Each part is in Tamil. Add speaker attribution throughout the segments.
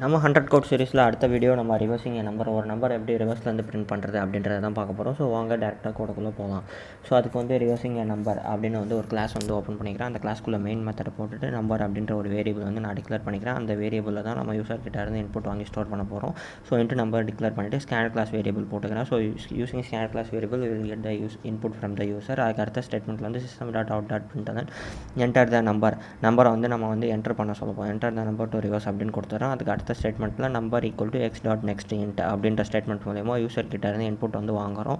Speaker 1: நம்ம 100 கோட் சீரிஸில் அடுத்த வீடியோ நம்ம ரிவர்சிங் நம்பர் ஒரு நம்பர் எப்படி ரிவர்ஸ்லேருந்து பிரிண்ட் பண்ணுறது அப்படின்றத தான் பார்க்க போகிறோம். ஸோ வாங்க டேரெக்டாக கோடுக்குள்ளே போகலாம். ஸோ அதுக்கு வந்து ரிவர்சிங் நம்பர் அப்படின்னு வந்து ஒரு கிளாஸ் வந்து ஓப்பன் பண்ணிக்கிறேன். அந்த கிளாஸ்க்குள்ளே மெயின் மெத்தடை போட்டுட்டு நம்பர் அப்படின்ற ஒரு வேரியபிள் வந்து நான் டிக்ளேர் பண்ணிக்கிறேன். அந்த வேரியபிளில் தான் நம்ம யூசர் கிட்ட இருந்து இன்புட் வாங்கி ஸ்டோர் பண்ண போகிறோம். ஸோ இன்ட்டு நம்பர் டிக்ளேர் பண்ணிவிட்டு ஸ்கேனர் கிளாஸ் வேரியபிள் போட்டுக்கிறேன். So using scanner class variable will get the input from the user. அதுக்கு அடுத்த ஸ்டேட்மெண்ட்டில் வந்து system dot out dot print தான் என்டர் த நம்பரை வந்து நம்ம வந்து என்டர் பண்ண சொல்லுவோம். Enter the number to reverse அப்படின்னு கொடுத்துறோம். அதுக்கு அடுத்த ஸ்டேட்மெண்ட்டில் number equal to x dot next int அப்படின்ற ஸ்டேட்மெண்ட் மூலயமா யூசர் கிட்ட இருந்து இன்புட் வந்து வாங்குகிறோம்.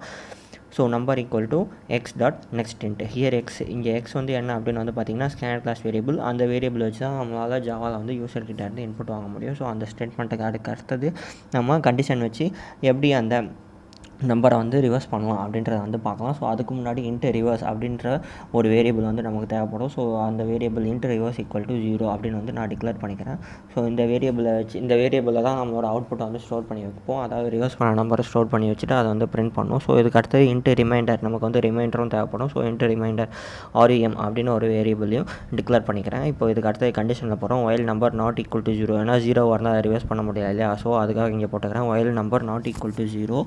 Speaker 1: So number equal to x dot next int here X, இங்கே எக்ஸ் வந்து என்ன அப்படின்னு வந்து பார்த்திங்கன்னா ஸ்கேனர் கிளாஸ் வேரியபிள். அந்த வேரியபிள் வச்சு தான் நம்மளால் ஜாவாவில் வந்து யூசர் கிட்ட இருந்து இன்புட் வாங்க முடியும். ஸோ அந்த ஸ்டேட்மெண்ட்டுக்கு அடுத்தது நம்ம கண்டிஷன் வச்சு எப்படி அந்த நம்பரை வந்து ரிவர்ஸ் பண்ணலாம் அப்படின்றத வந்து பார்க்கலாம். ஸோ அதுக்கு முன்னாடி இன்ட்டு ரிவர்ஸ் அப்படின்ற ஒரு வேரியபிள் வந்து நமக்கு தேவைப்படும். ஸோ அந்த variable into reverse equal to 0 அப்படின்னு வந்து நான் டிக்ளேர் பண்ணிக்கிறேன். ஸோ இந்த வேரியபிளில் தான் நம்மளோட அவுட்புட்டை வந்து ஸ்டோர் பண்ணி வைப்போம். அதாவது ரிவர்ஸ் பண்ண நம்பரை ஸ்டோர் பண்ணி வச்சுட்டு அதை வந்து பிரிண்ட் பண்ணும். ஸோ இதுக்கு அடுத்தது இன்ட்டு ரிமைண்டர், நமக்கு வந்து ரிமைண்டரும் தேவைப்படும். ஸோ இன்ட்டு ரிமைண்டர் REM அப்படின்னு ஒரு வேரியபிளையும் டிக்ளேர் பண்ணிக்கிறேன். இப்போ இதுக்கு அடுத்தது கண்டிஷனில் போகிறோம். While number not equal to 0, ஏன்னா 0 வரலாம் ரிவர்ஸ் பண்ண முடியாது இல்லையா. ஸோ அதுக்காக இங்கே போட்டுக்கிறேன். While number not equal to 0,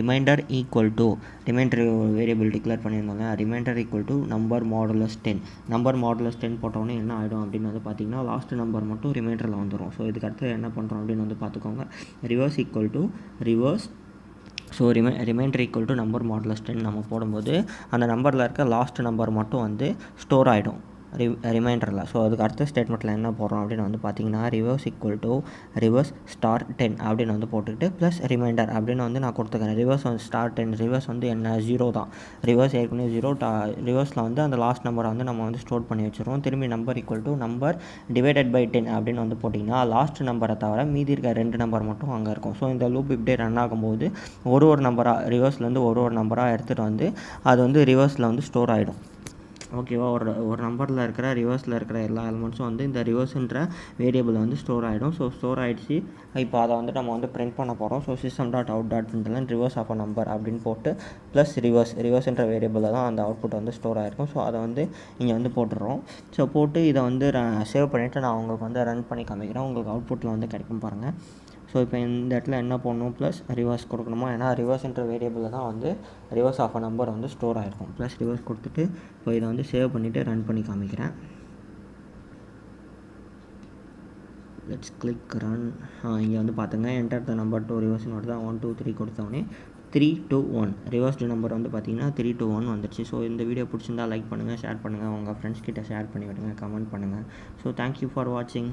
Speaker 1: remainder equal to remainder variable declare பண்ணியிருந்தாங்க. Remainder equal to number modulus 10. Number modulus 10 போட்டோன்னே என்ன ஆகிடும் அப்படின்னு வந்து பார்த்திங்கன்னா லாஸ்ட் நம்பர் மட்டும் ரிமைண்டரில் வந்துடும். ஸோ இதுக்கு அடுத்து என்ன பண்ணுறோம் அப்படின்னு வந்து பார்த்துக்கோங்க. Reverse equal to reverse. So remainder equal to number modulus 10 நம்ம போடும்போது அந்த நம்பரில் இருக்க லாஸ்ட் நம்பர் மட்டும் வந்து ஸ்டோர் ஆகிடும் ரிமைண்டரில். ஸோ அதுக்கு அடுத்த ஸ்டேட்மெண்ட்டில் என்ன போடுறோம் அப்படின்னு வந்து பார்த்திங்கன்னா reverse equal to reverse star 10 அப்படின்னு வந்து போட்டுக்கிட்டு ப்ளஸ் ரிமைண்டர் அப்படின்னு வந்து நான் கொடுத்துக்கிறேன். ரிவர்ஸ் வந்து ஸ்டார் 10, ரிவர்ஸ் வந்து என்ன 0 தான். ரிவர்ஸ் ஏற்கனவே 0, ரிவர்ஸில் வந்து அந்த லாஸ்ட் நம்பரை வந்து நம்ம வந்து ஸ்டோர் பண்ணி வச்சுருவோம். திரும்பி number equal to number divided by 10 அப்படின்னு வந்து போட்டிங்கன்னா லாஸ்ட் நம்பரை தவிர மீதி இருக்க 2 நம்பர் மட்டும் அங்கே இருக்கும். ஸோ இந்த லூப் இப்படியே ரன் ஆகும்போது ஒரு நம்பராக ரிவர்ஸ்லேருந்து ஒரு நம்பராக எடுத்துகிட்டு வந்து அது வந்து ரிவர்ஸில் வந்து ஸ்டோர் ஆகிடும். ஓகேவா. ஒரு நம்பரில் இருக்கிற ரிவர்ஸில் இருக்கிற எல்லா எலிமெண்ட்ஸும் வந்து இந்த ரிவர்ஸுன்ற வேரியபிள் வந்து ஸ்டோர் ஆகிடும். ஸோ ஸ்டோர் ஆகிடுச்சு. இப்போ அதை வந்து நம்ம வந்து பிரிண்ட் பண்ண போகிறோம். So system dot out dot print reverse of a number அப்படின்னு போட்டு ப்ளஸ் ரிவர்ஸ்ன்ற வேரியபிளில் தான் அந்த அவுட்புட் வந்து ஸ்டோர் ஆகிருக்கும். ஸோ அதை வந்து இங்கே வந்து போட்டுடுறோம். ஸோ போட்டு இதை வந்து சேவ் பண்ணிவிட்டு நான் உங்களுக்கு வந்து ரன் பண்ணி காமிக்கிறேன். உங்களுக்கு அவுட்புட்டில் வந்து கிடைக்கும் பாருங்கள். ஸோ இப்போ இந்த இடத்துல என்ன பண்ணணும், ப்ளஸ் ரிவர்ஸ் கொடுக்கணுமா, ஏன்னா ரிவர்ஸ்ன்ற வேரியபிளில் தான் வந்து ரிவர்ஸ் ஆஃப் அ நம்பர் வந்து ஸ்டோர் ஆகிருக்கும். ப்ளஸ் ரிவர்ஸ் கொடுத்துட்டு இப்போ இதை வந்து சேவ் பண்ணிவிட்டு ரன் பண்ணி காமிக்கிறேன். Let's click run. இங்கே வந்து பார்த்துங்க என்டர் த நம்பர் டூ ரிவர்ஸ்னு வருது. 1 2 3 கொடுத்தோடனே 3 2 1 ரிவர்ஸ்டு நம்பர் வந்து பார்த்திங்கன்னா 3 2 1 வந்துடுச்சு. ஸோ இந்த வீடியோ பிடிச்சிருந்தா லைக் பண்ணுங்கள், ஷேர் பண்ணுங்கள், உங்கள் ஃப்ரெண்ட்ஸ் கிட்ட ஷேர் பண்ணி விடுங்க, கமெண்ட் பண்ணுங்கள். ஸோ தேங்க்யூ ஃபார் வாட்சிங்.